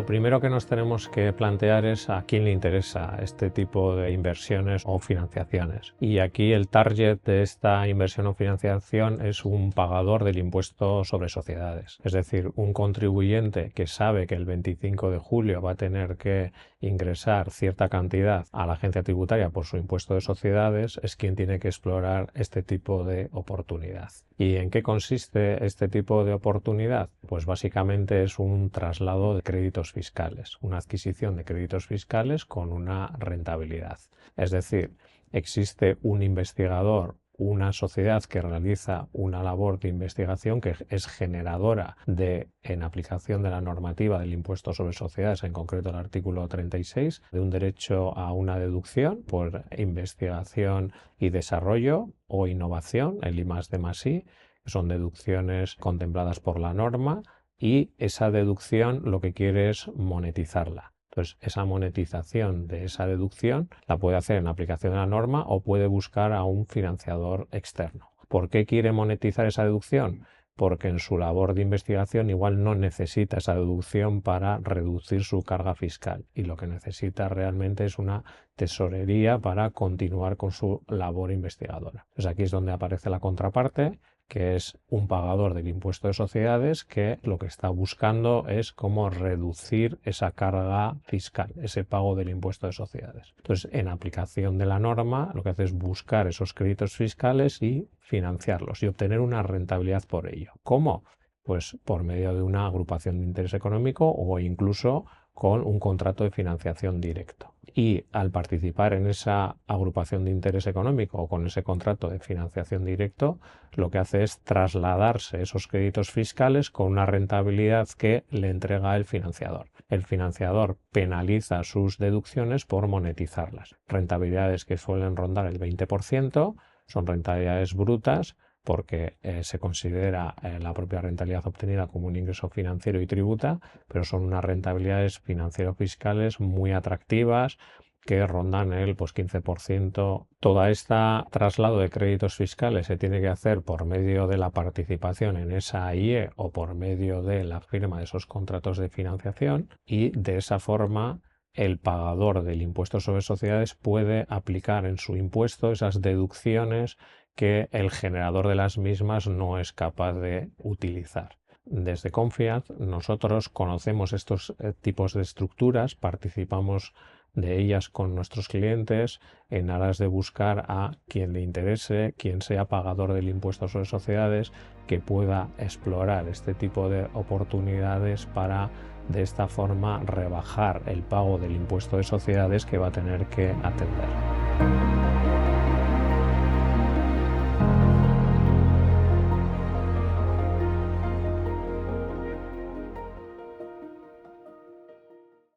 Lo primero que nos tenemos que plantear es a quién le interesa este tipo de inversiones o financiaciones. Y aquí el target de esta inversión o financiación es un pagador del impuesto sobre sociedades. Es decir, un contribuyente que sabe que el 25 de julio va a tener que ingresar cierta cantidad a la agencia tributaria por su impuesto de sociedades es quien tiene que explorar este tipo de oportunidad. ¿Y en qué consiste este tipo de oportunidad? Pues básicamente es un traslado de créditos fiscales, una adquisición de créditos fiscales con una rentabilidad. Es decir, existe un investigador, una sociedad que realiza una labor de investigación que es generadora en aplicación de la normativa del impuesto sobre sociedades, en concreto el artículo 36, de un derecho a una deducción por investigación y desarrollo o innovación, el I+D+I, que son deducciones contempladas por la norma, y esa deducción lo que quiere es monetizarla. Entonces, esa monetización de esa deducción la puede hacer en aplicación de la norma o puede buscar a un financiador externo. ¿Por qué quiere monetizar esa deducción? Porque en su labor de investigación igual no necesita esa deducción para reducir su carga fiscal y lo que necesita realmente es una tesorería para continuar con su labor investigadora. Entonces aquí es donde aparece la contraparte, que es un pagador del impuesto de sociedades que lo que está buscando es cómo reducir esa carga fiscal, ese pago del impuesto de sociedades. Entonces, en aplicación de la norma, lo que hace es buscar esos créditos fiscales y financiarlos y obtener una rentabilidad por ello. ¿Cómo? Pues por medio de una agrupación de interés económico o incluso con un contrato de financiación directo. Y al participar en esa agrupación de interés económico o con ese contrato de financiación directo, lo que hace es trasladarse esos créditos fiscales con una rentabilidad que le entrega el financiador. El financiador penaliza sus deducciones por monetizarlas. Rentabilidades que suelen rondar el 20%, son rentabilidades brutas, porque se considera la propia rentabilidad obtenida como un ingreso financiero y tributa, pero son unas rentabilidades financiero-fiscales muy atractivas que rondan el 15%. Todo este traslado de créditos fiscales se tiene que hacer por medio de la participación en esa AIE o por medio de la firma de esos contratos de financiación y de esa forma el pagador del impuesto sobre sociedades puede aplicar en su impuesto esas deducciones que el generador de las mismas no es capaz de utilizar. Desde Confianz nosotros conocemos estos tipos de estructuras, participamos de ellas con nuestros clientes en aras de buscar a quien le interese, quien sea pagador del impuesto sobre sociedades, que pueda explorar este tipo de oportunidades para de esta forma rebajar el pago del impuesto de sociedades que va a tener que atender.